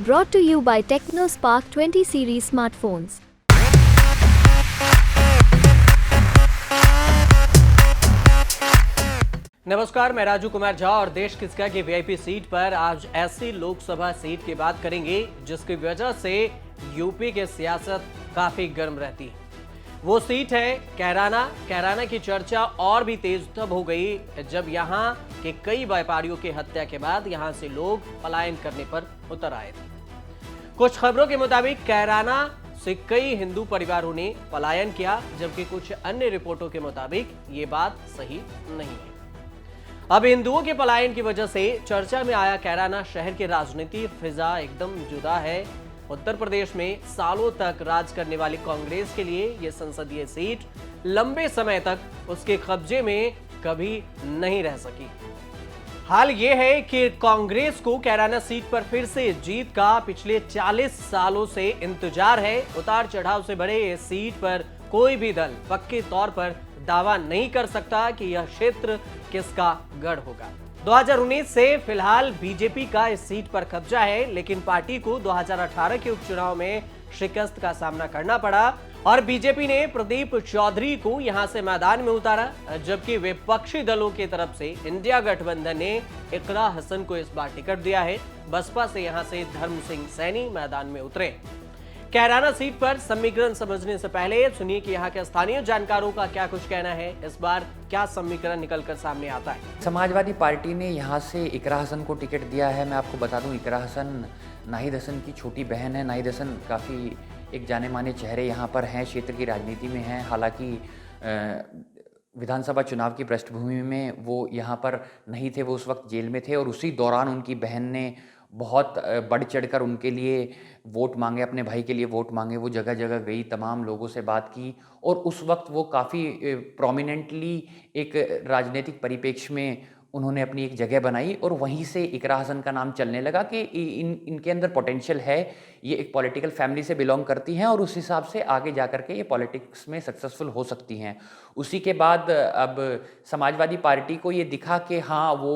Brought to you by TechnoSpark 20 series smartphones. नमस्कार, मैं राजू कुमार झा और देश किसका की वीआईपी सीट पर आज ऐसी लोकसभा सीट की बात करेंगे जिसकी वजह से यूपी की सियासत काफी गर्म रहती है। वो सीट है कैराना की चर्चा और भी तेज तब हो गई जब यहां के कई व्यापारियों की हत्या के बाद यहां से लोग पलायन करने पर उतर आए थे। कुछ खबरों के मुताबिक कैराना से कई हिंदू परिवारों ने पलायन किया, जबकि कुछ अन्य रिपोर्टों के मुताबिक ये बात सही नहीं है। अब हिंदुओं के पलायन की वजह से चर्चा में आया कैराना शहर की राजनीति फिजा एकदम जुदा है। उत्तर प्रदेश में सालों तक राज करने वाली कांग्रेस के लिए यह संसदीय सीट लंबे समय तक उसके कब्जे में कभी नहीं रह सकी। हाल यह है कि कांग्रेस को कैराना सीट पर फिर से जीत का पिछले 40 सालों से इंतजार है। उतार चढ़ाव से भरे इस सीट पर कोई भी दल पक्के तौर पर दावा नहीं कर सकता कि यह क्षेत्र किसका गढ़ होगा। 2019 से फिलहाल बीजेपी का इस सीट पर कब्जा है, लेकिन पार्टी को 2018 के उपचुनाव में शिकस्त का सामना करना पड़ा और बीजेपी ने प्रदीप चौधरी को यहां से मैदान में उतारा, जबकि विपक्षी दलों की तरफ से इंडिया गठबंधन ने इकरा हसन को इस बार टिकट दिया है। बसपा से यहां से धर्म सिंह सैनी मैदान में उतरे। कैराना सीट पर समीकरण समझने से पहले सुनिए कि यहाँ के स्थानीय जानकारों का क्या कुछ कहना है। इस बार क्या समीकरण निकलकर सामने आता है। समाजवादी पार्टी ने यहाँ से इकरा हसन को टिकट दिया है। मैं आपको बता दूं, इकरा हसन नाहिद हसन की छोटी बहन है। नाहिद हसन काफ़ी एक जाने माने चेहरे यहाँ पर हैं, क्षेत्र की राजनीति में हैं। हालांकि विधानसभा चुनाव की पृष्ठभूमि में वो यहाँ पर नहीं थे, वो उस वक्त जेल में थे और उसी दौरान उनकी बहन ने बहुत बढ़ चढ़कर उनके लिए वोट मांगे, अपने भाई के लिए वोट मांगे। वो जगह जगह गई, तमाम लोगों से बात की और उस वक्त वो काफ़ी प्रोमिनेंटली एक राजनीतिक परिप्रेक्ष्य में उन्होंने अपनी एक जगह बनाई और वहीं से इकरा हसन का नाम चलने लगा कि इनके अंदर पोटेंशियल है, ये एक पॉलिटिकल फैमिली से बिलोंग करती हैं और उस हिसाब से आगे जा कर के ये पॉलिटिक्स में सक्सेसफुल हो सकती हैं। उसी के बाद अब समाजवादी पार्टी को ये दिखा कि हाँ वो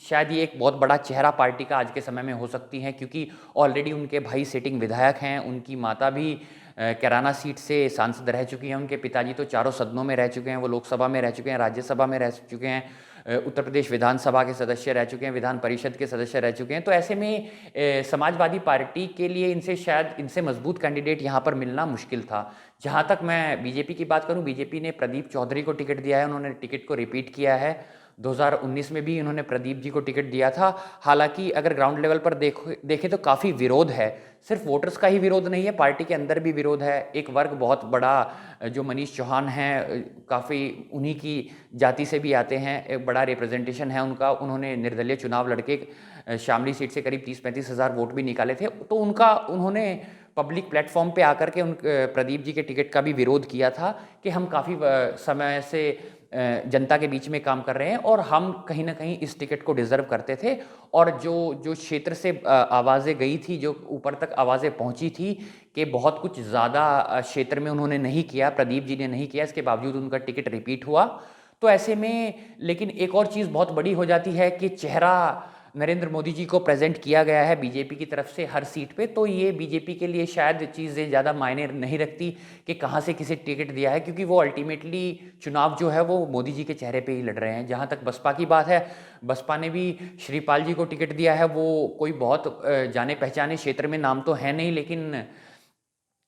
शायद ये एक बहुत बड़ा चेहरा पार्टी का आज के समय में हो सकती हैं, क्योंकि ऑलरेडी उनके भाई सिटिंग विधायक हैं, उनकी माता भी कैराना सीट से सांसद रह चुकी हैं, उनके पिताजी तो चारों सदनों में रह चुके हैं, वो लोकसभा में रह चुके हैं, राज्यसभा में रह चुके हैं, उत्तर प्रदेश विधानसभा के सदस्य रह चुके हैं, विधान परिषद के सदस्य रह चुके हैं। तो ऐसे में समाजवादी पार्टी के लिए इनसे मजबूत कैंडिडेट यहाँ पर मिलना मुश्किल था। जहाँ तक मैं बीजेपी की बात करूँ, बीजेपी ने प्रदीप चौधरी को टिकट दिया है, उन्होंने टिकट को रिपीट किया है। 2019 में भी उन्होंने प्रदीप जी को टिकट दिया था। हालांकि अगर ग्राउंड लेवल पर देखें तो काफ़ी विरोध है, सिर्फ वोटर्स का ही विरोध नहीं है, पार्टी के अंदर भी विरोध है। एक वर्ग बहुत बड़ा जो मनीष चौहान हैं, काफ़ी उन्हीं की जाति से भी आते हैं, एक बड़ा रिप्रेजेंटेशन है उनका। उन्होंने निर्दलीय चुनाव लड़के शामली सीट से करीब 30-35 हज़ार वोट भी निकाले थे। तो उन्होंने पब्लिक प्लेटफॉर्म पे आकर के प्रदीप जी के टिकट का भी विरोध किया था कि हम काफ़ी समय से जनता के बीच में काम कर रहे हैं और हम कहीं ना कहीं इस टिकट को डिज़र्व करते थे। और जो क्षेत्र से आवाज़ें गई थी, जो ऊपर तक आवाज़ें पहुंची थी कि बहुत कुछ ज़्यादा क्षेत्र में उन्होंने नहीं किया, प्रदीप जी ने नहीं किया, इसके बावजूद उनका टिकट रिपीट हुआ। तो ऐसे में लेकिन एक और चीज़ बहुत बड़ी हो जाती है कि चेहरा नरेंद्र मोदी जी को प्रेजेंट किया गया है बीजेपी की तरफ से हर सीट पे, तो ये बीजेपी के लिए शायद चीज़ें ज़्यादा मायने नहीं रखती कि कहाँ से किसे टिकट दिया है, क्योंकि वो अल्टीमेटली चुनाव जो है वो मोदी जी के चेहरे पे ही लड़ रहे हैं। जहाँ तक बसपा की बात है, बसपा ने भी श्रीपाल जी को टिकट दिया है। वो कोई बहुत जाने पहचाने क्षेत्र में नाम तो है नहीं, लेकिन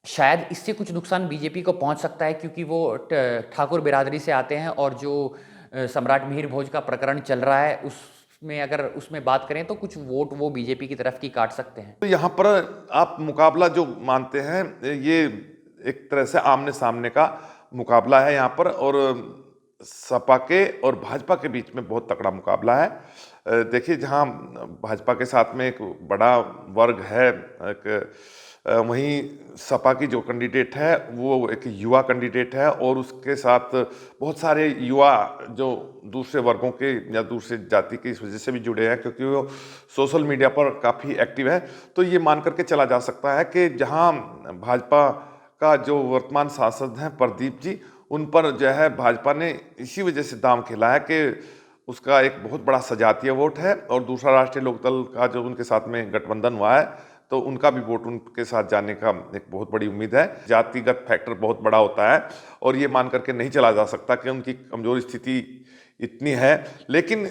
शायद इससे कुछ नुकसान बीजेपी को पहुँच सकता है, क्योंकि वो ठाकुर बिरादरी से आते हैं और जो सम्राट मिहिर भोज का प्रकरण चल रहा है उसमें बात करें तो कुछ वोट वो बीजेपी की तरफ की काट सकते हैं। तो यहाँ पर आप मुकाबला जो मानते हैं, ये एक तरह से आमने सामने का मुकाबला है यहाँ पर, और सपा के और भाजपा के बीच में बहुत तगड़ा मुकाबला है। देखिए, जहाँ भाजपा के साथ में एक बड़ा वर्ग है, वहीं सपा की जो कैंडिडेट है वो एक युवा कैंडिडेट है और उसके साथ बहुत सारे युवा जो दूसरे वर्गों के या दूसरे जाति की इस वजह से भी जुड़े हैं, क्योंकि वो सोशल मीडिया पर काफ़ी एक्टिव है। तो ये मान करके चला जा सकता है कि जहां भाजपा का जो वर्तमान सांसद हैं प्रदीप जी, उन पर जो है भाजपा ने इसी वजह से दांव खेला है कि उसका एक बहुत बड़ा सजातीय वोट है। और दूसरा राष्ट्रीय लोकदल का जो उनके साथ में गठबंधन हुआ है, तो उनका भी वोट उनके साथ जाने का एक बहुत बड़ी उम्मीद है। जातिगत फैक्टर बहुत बड़ा होता है और ये मान करके नहीं चला जा सकता कि उनकी कमजोर स्थिति इतनी है। लेकिन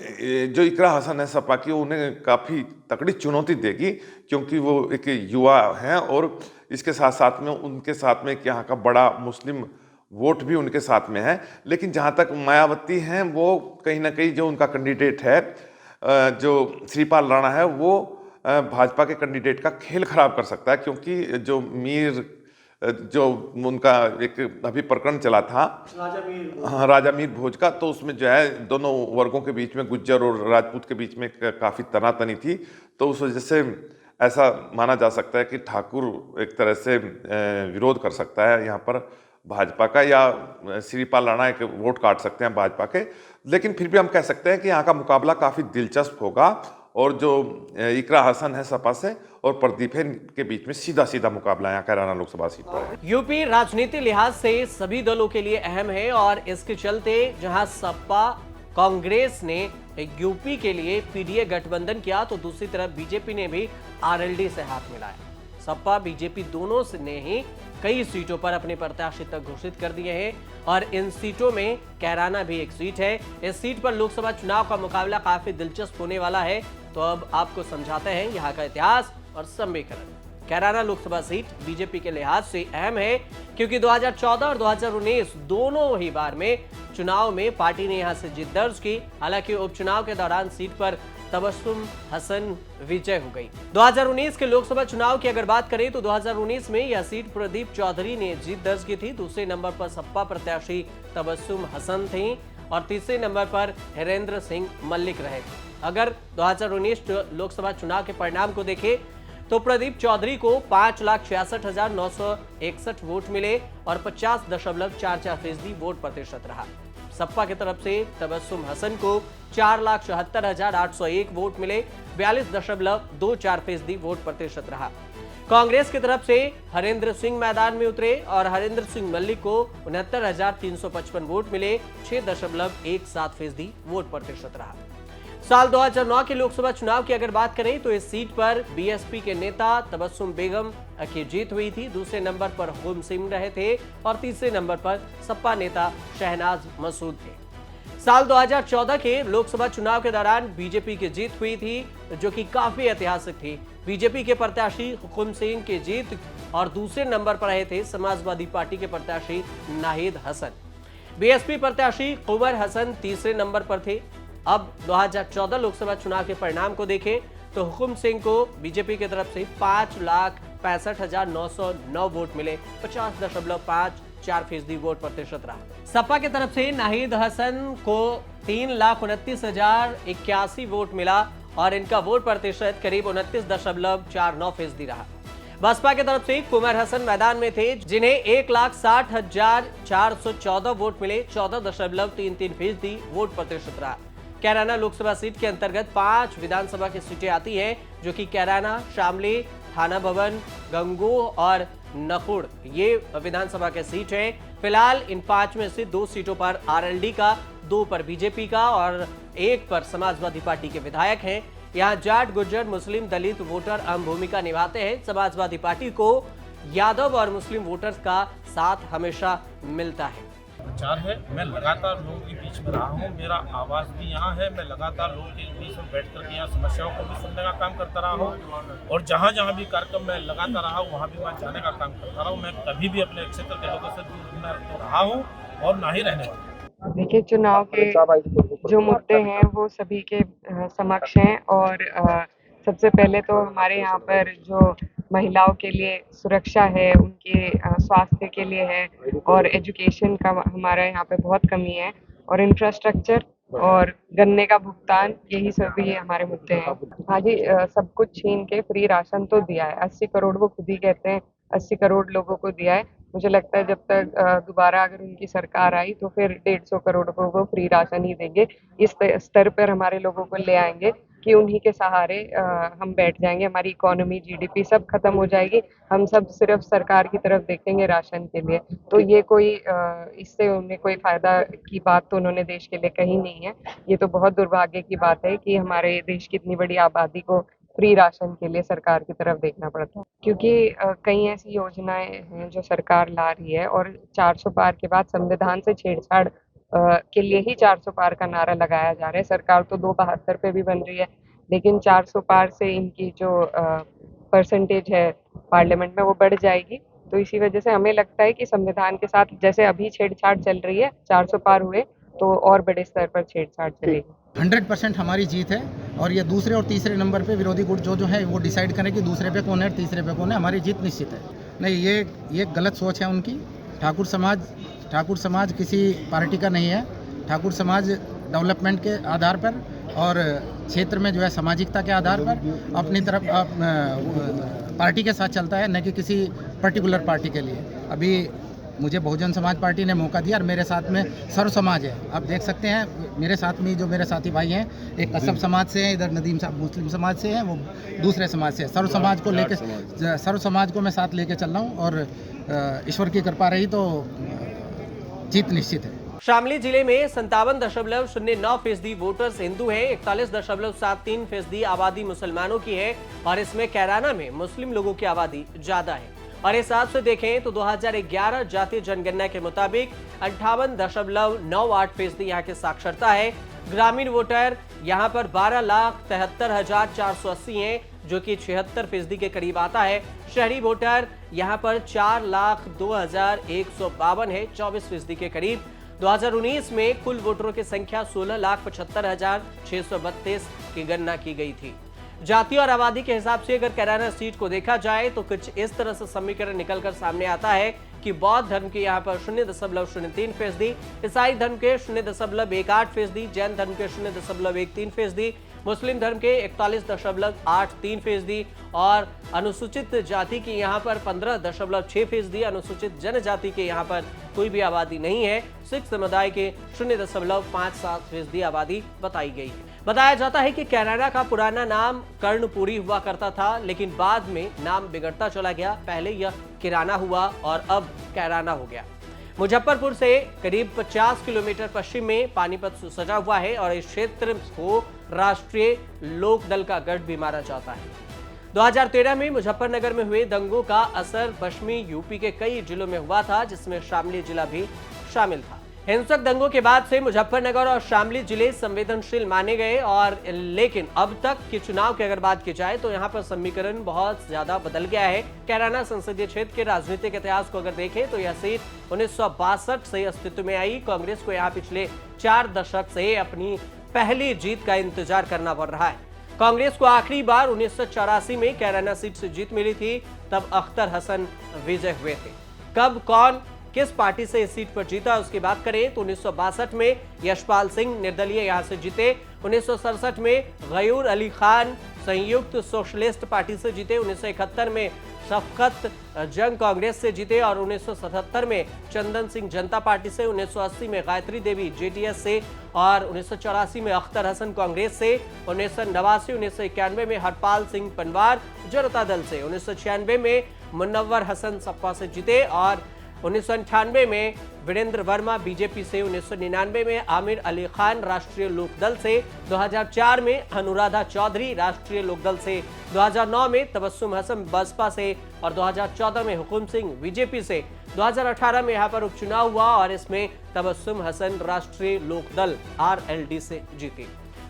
जो इकरा हसन है सपा की, उन्हें काफ़ी तकड़ी चुनौती देगी, क्योंकि वो एक युवा हैं और इसके साथ साथ में उनके साथ में एक यहाँ का बड़ा मुस्लिम वोट भी उनके साथ में है। लेकिन जहाँ तक मायावती हैं, वो कहीं ना कहीं जो उनका कैंडिडेट है जो श्रीपाल राणा है, वो भाजपा के कैंडिडेट का खेल खराब कर सकता है। क्योंकि जो जो उनका एक अभी प्रकरण चला था राजा मीर भोज का, तो उसमें जो है दोनों वर्गों के बीच में, गुज्जर और राजपूत के बीच में काफ़ी तनातनी थी। तो उस वजह से ऐसा माना जा सकता है कि ठाकुर एक तरह से विरोध कर सकता है यहाँ पर भाजपा का, या श्रीपाल राणा एक वोट काट सकते हैं भाजपा के। लेकिन फिर भी हम कह सकते हैं कि यहाँ का मुकाबला काफ़ी दिलचस्प होगा और जो इकरा हसन है सपा से और प्रदीप है के बीच में सीधा सीधा मुकाबला यहाँ कैराना लोकसभा सीट पर। यूपी राजनीति लिहाज से सभी दलों के लिए अहम है और इसके चलते जहां सपा कांग्रेस ने यूपी के लिए पीडीए गठबंधन किया, तो दूसरी तरफ बीजेपी ने भी आरएलडी से हाथ मिलाया। सपा बीजेपी दोनों ने ही कई सीटों पर अपने प्रत्याशी तक घोषित कर दिए हैं और इन सीटों में कैराना भी एक सीट है। इस सीट पर लोकसभा चुनाव का मुकाबला काफी दिलचस्प होने वाला है। तो अब आपको समझाते हैं यहाँ का इतिहास और समीकरण। कैराना लोकसभा सीट बीजेपी के लिहाज से अहम है क्योंकि 2014 और 2019 दोनों ही बार में चुनाव में पार्टी ने यहां से जीत दर्ज की। हालांकि उपचुनाव के दौरान सीट पर तबस्सुम हसन विजय हो गई। 2019 के लोकसभा चुनाव की अगर बात करें तो 2019 में यह सीट प्रदीप चौधरी ने जीत दर्ज की थी। दूसरे नंबर पर सपा प्रत्याशी तबस्सुम हसन थी और तीसरे नंबर पर हरेंद्र सिंह मल्लिक रहे थे। अगर 2019 लोकसभा चुनाव के परिणाम को देखें तो प्रदीप चौधरी को 5,66,961 वोट मिले और 50.44% वोट प्रतिशत रहा। सपा की तरफ से तबस्सुम हसन को 4,74,801 वोट मिले, 42.24% वोट प्रतिशत रहा। कांग्रेस की तरफ से हरेंद्र सिंह मैदान में उतरे और हरेंद्र सिंह मल्लिक को 69,355 वोट मिले, 6.17% वोट प्रतिशत रहा। साल 2009 के लोकसभा चुनाव की अगर बात करें तो इस सीट पर बीएसपी के नेता तबस्सुम बेगम की जीत हुई थी। दूसरे नंबर पर हुकुम सिंह रहे थे और तीसरे नंबर पर सपा नेता शहनाज मसूद थे। साल 2014 के लोकसभा चुनाव के दौरान बीजेपी की जीत हुई थी जो कि काफी ऐतिहासिक थी। बीजेपी के प्रत्याशी हुकुम सिंह की जीत और दूसरे नंबर पर रहे थे समाजवादी पार्टी के प्रत्याशी नाहिद हसन। बीएसपी प्रत्याशी कुंवर हसन तीसरे नंबर पर थे। अब 2014 लोकसभा चुनाव के परिणाम को देखें तो हुकुम सिंह को बीजेपी की तरफ से 5,65,909 वोट मिले, 50.54% वोट प्रतिशत रहा। सपा की तरफ से नाहिद हसन को 3,29,081 वोट मिला और इनका वोट प्रतिशत करीब 29.49% रहा। बसपा की तरफ से कुंवर हसन मैदान में थे जिन्हें 1,60,414 वोट मिले, 14.33% वोट प्रतिशत रहा। कैराना लोकसभा सीट के अंतर्गत 5 विधानसभा की सीटें आती हैं जो कि कैराना, शामली, थाना भवन, गंगोह और नकुड़ ये विधानसभा के सीट हैं। फिलहाल इन 5 में से 2 सीटों पर आरएलडी का, 2 पर बीजेपी का और 1 पर समाजवादी पार्टी के विधायक हैं। यहाँ जाट, गुर्जर, मुस्लिम, दलित वोटर अहम भूमिका निभाते हैं। समाजवादी पार्टी को यादव और मुस्लिम वोटर्स का साथ हमेशा मिलता है। प्रचार है, मैं लगातार लोगों के बीच में रहा हूँ, मेरा आवाज़ भी यहाँ है। मैं लगातार लोगों के बीच में बैठ कर के यहाँ समस्याओं को भी सुनने का काम करता रहा हूँ और जहाँ जहाँ भी कार्यक्रम मैं लगाता रहा हूँ वहाँ भी मैं जाने का काम करता रहा हूँ। मैं कभी भी अपने क्षेत्र के लोगों से दूर न रहा हूँ और ना ही रहने वाला। देखिए, चुनाव के जो मुद्दे हैं वो सभी के समक्ष हैं और सबसे पहले तो हमारे यहाँ पर जो महिलाओं के लिए सुरक्षा है, उनके स्वास्थ्य के लिए है और एजुकेशन का हमारे यहाँ पे बहुत कमी है और इंफ्रास्ट्रक्चर और गन्ने का भुगतान, यही सभी हमारे मुद्दे हैं। हाँ जी, सब कुछ छीन के फ्री राशन तो दिया है, 80 करोड़ वो खुद ही कहते हैं 80 करोड़ लोगों को दिया है। मुझे लगता है जब तक दोबारा अगर उनकी सरकार आई तो फिर 150 करोड़ को वो फ्री राशन ही देंगे। इस स्तर पर हमारे लोगों को ले आएंगे। कि उन्हीं के सहारे हम बैठ जाएंगे, हमारी इकोनॉमी, जीडीपी सब खत्म हो जाएगी, हम सब सिर्फ सरकार की तरफ देखेंगे राशन के लिए। तो ये कोई इससे उन्हें कोई फायदा की बात तो उन्होंने देश के लिए कही नहीं है। ये तो बहुत दुर्भाग्य की बात है कि हमारे देश की इतनी बड़ी आबादी को फ्री राशन के लिए सरकार की तरफ देखना पड़ता है, क्योंकि कई ऐसी योजनाएं हैं जो सरकार ला रही है और 400 पार के बाद संविधान से छेड़छाड़ के लिए ही 400 पार का नारा लगाया जा रहा है। सरकार तो 272 पे भी बन रही है, लेकिन 400 पार से इनकी जो परसेंटेज है पार्लियामेंट में वो बढ़ जाएगी। तो इसी वजह से हमें लगता है कि संविधान के साथ जैसे अभी छेड़छाड़ चल रही है, 400 पार हुए तो और बड़े स्तर पर छेड़छाड़ चलेगी। 100% हमारी जीत है और ये दूसरे और तीसरे नंबर पे विरोधी गुट जो है वो डिसाइड करें कि दूसरे पे कौन है, तीसरे पे कौन है। हमारी जीत निश्चित है। नहीं, ये गलत सोच है उनकी। ठाकुर समाज किसी पार्टी का नहीं है। ठाकुर समाज डेवलपमेंट के आधार पर और क्षेत्र में जो है सामाजिकता के आधार पर अपनी तरफ पार्टी के साथ चलता है, न कि किसी पर्टिकुलर पार्टी के लिए। अभी मुझे बहुजन समाज पार्टी ने मौका दिया और मेरे साथ में सर्व समाज है। आप देख सकते हैं मेरे साथ में जो मेरे साथी भाई हैं, एक कसब समाज से हैं, इधर नदीम साहब मुस्लिम समाज से हैं, वो दूसरे समाज से। सर्व समाज को मैं साथ लेके चल रहा हूँ और ईश्वर की कृपा रही तो जीत निश्चित है। शामली जिले में 57.09% वोटर्स हिंदू हैं, 41.73% आबादी मुसलमानों की है और इसमें कैराना में मुस्लिम लोगों की आबादी ज्यादा है। और इस हिसाब से देखें तो 2011 जातीय जनगणना के मुताबिक 58.98% यहाँ की साक्षरता है। ग्रामीण वोटर यहाँ पर 12,73,480 हैं, जो कि 76% के करीब आता है। शहरी वोटर यहाँ पर 4,02,152 है, 24% के करीब। 2019 में कुल वोटरों की संख्या 16,75,632 की गणना की गई थी। जाति और आबादी के हिसाब से अगर कैराना सीट को देखा जाए तो कुछ इस तरह से समीकरण निकलकर सामने आता है कि बौद्ध धर्म के यहाँ पर 0.03%, ईसाई धर्म के 0.18%, जैन धर्म के 0.13%, मुस्लिम धर्म के 41.83% और अनुसूचित जाति की यहाँ पर 15.6%, अनुसूचित जनजाति के यहाँ पर कोई भी आबादी नहीं है। सिख समुदाय के 0.57% आबादी बताई गई है। बताया जाता है कि कैराना का पुराना नाम कर्णपुरी हुआ करता था, लेकिन बाद में नाम बिगड़ता चला गया। पहले यह किराना हुआ और अब कैराना हो गया। मुजफ्फरपुर से करीब 50 किलोमीटर पश्चिम में पानीपत सजा हुआ है और इस क्षेत्र को राष्ट्रीय लोक दल का गढ़ भी माना जाता है। 2013 में मुजफ्फरनगर में हुए दंगों का असर पश्चिमी यूपी के कई जिलों में हुआ था, जिसमें शामली जिला भी शामिल था। हिंसक दंगों के बाद से मुजफ्फरनगर और शामली जिले संवेदनशील माने गए और लेकिन अब तक के चुनाव की अगर बात की जाए तो यहाँ पर समीकरण बहुत ज्यादा बदल गया है। कैराना संसदीय क्षेत्र के राजनीतिक इतिहास को अगर देखें तो यह सीट 1962 से अस्तित्व में आई। कांग्रेस को यहाँ पिछले 4 दशक से अपनी पहली जीत का इंतजार करना पड़ रहा है। कांग्रेस को आखिरी बार 1984 में कैराना सीट से जीत मिली थी, तब अख्तर हसन विजय हुए थे। कब कौन किस पार्टी से इस सीट पर जीता उसकी बात करें तो 1962 में यशपाल सिंह निर्दलीय यहां से जीते, 1967 में गयूर अली खान संयुक्त सोशलिस्ट पार्टी से जीते, 1971 में शफकत जंग कांग्रेस से जीते और 1977 में चंदन सिंह जनता पार्टी से, 1980 में गायत्री देवी जेडीएस से और 1984 में अख्तर हसन कांग्रेस से, 1989 1991 में हरपाल सिंह पनवार जनता दल से, 1996 में मुनव्वर हसन सपा से जीते और 1998 में वीरेंद्र वर्मा बीजेपी से, 1999 में आमिर अली खान राष्ट्रीय लोकदल से, 2004 में अनुराधा चौधरी राष्ट्रीय लोकदल से, 2009 में तबस्सुम हसन बसपा से और 2014 में हुकुम सिंह बीजेपी से। 2018 में यहाँ पर उपचुनाव हुआ और इसमें तबस्सुम हसन राष्ट्रीय लोकदल आरएलडी से जीती।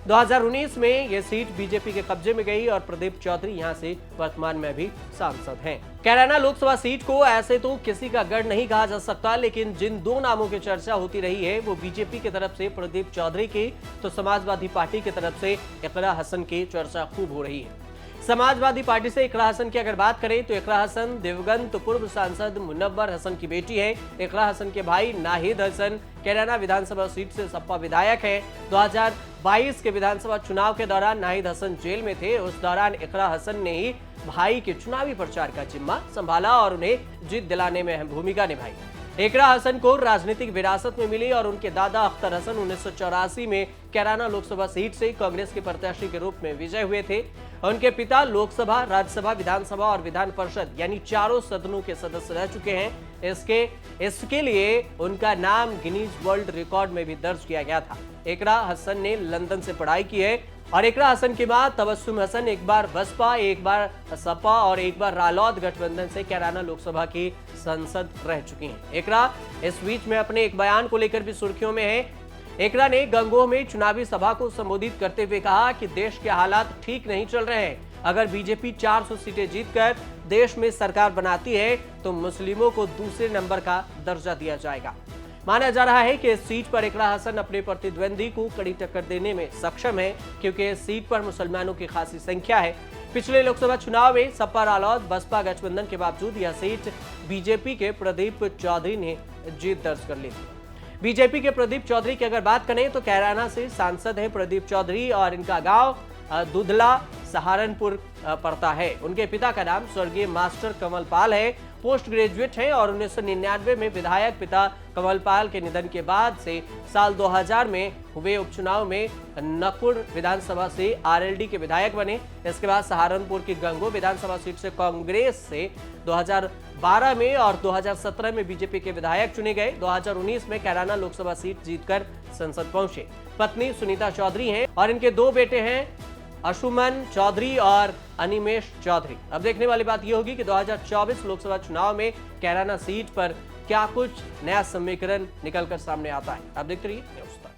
2019 में यह सीट बीजेपी के कब्जे में गई और प्रदीप चौधरी यहां से वर्तमान में भी सांसद हैं। कैराना लोकसभा सीट को ऐसे तो किसी का गढ़ नहीं कहा जा सकता, लेकिन जिन दो नामों की चर्चा होती रही है वो बीजेपी की तरफ से प्रदीप चौधरी की तो समाजवादी पार्टी की तरफ से इकरा हसन की चर्चा खूब हो रही है। समाजवादी पार्टी से इकरा हसन की अगर बात करें तो इकरा हसन दिवंगत पूर्व सांसद मुनव्वर हसन की बेटी है। इकरा हसन के भाई नाहिद हसन कैराना विधानसभा सीट से सपा विधायक है। 2022 के विधानसभा चुनाव के दौरान नाहिद हसन जेल में थे। उस दौरान इकरा हसन ने ही भाई के चुनावी प्रचार का जिम्मा संभाला और उन्हें जीत दिलाने में अहम भूमिका निभाई। एकरा हसन को राजनीतिक विरासत में मिली और उनके दादा अख्तर हसन 1984 में कैराना लोकसभा सीट से कांग्रेस के प्रत्याशी के रूप में विजय हुए थे। उनके पिता लोकसभा, राज्यसभा, विधानसभा और विधान परिषद यानी चारों सदनों के सदस्य रह चुके हैं। इसके लिए उनका नाम गिनीज वर्ल्ड रिकॉर्ड में भी दर्ज किया गया था। एकरा हसन ने लंदन से पढ़ाई की है और एकरा हसन के बाद तबस्सुम हसन एक बार बसपा, एक बार सपा और एक बार रालोद गठबंधन से कैराना लोकसभा की संसद रह चुकी हैं। एकरा इस बीच में अपने एक बयान को लेकर भी सुर्खियों में है। एकरा ने गंगोह में चुनावी सभा को संबोधित करते हुए कहा कि देश के हालात ठीक नहीं चल रहे हैं। अगर बीजेपी 400 सीटें जीतकर देश में सरकार बनाती है तो मुस्लिमों को दूसरे नंबर का दर्जा दिया जाएगा। माना जा रहा है कि इस सीट पर एकरा हसन अपने प्रतिद्वंदी को कड़ी टक्कर देने में सक्षम है, क्योंकि इस सीट पर मुसलमानों की खासी संख्या है। पिछले लोकसभा चुनाव में सपा, रालोद, बसपा गठबंधन के बावजूद यह सीट बीजेपी के प्रदीप चौधरी ने जीत दर्ज कर ली थी। बीजेपी के प्रदीप चौधरी की अगर बात करें तो कैराना से सांसद हैं प्रदीप चौधरी और इनका गांव दुधला सहारनपुर पड़ता है। उनके पिता का नाम स्वर्गीय मास्टर कमल पाल है। पोस्ट ग्रेजुएट हैं और 1999 में विधायक पिता कमल पाल के निधन के बाद से साल 2000 में हुए उपचुनाव में नकुड़ विधानसभा से आरएलडी के विधायक बने। इसके बाद सहारनपुर की गंगोह विधानसभा सीट से कांग्रेस से 2012 में और 2017 में बीजेपी के विधायक चुने गए। 2019 में कैराना लोकसभा सीट जीतकर संसद पहुंचे। पत्नी सुनीता चौधरी हैं और इनके दो बेटे हैं, अशुमन चौधरी और अनिमेश चौधरी। अब देखने वाली बात यह होगी कि 2024 लोकसभा चुनाव में कैराना सीट पर क्या कुछ नया समीकरण निकलकर सामने आता है। अब देखते रहिए न्यूज़ तक।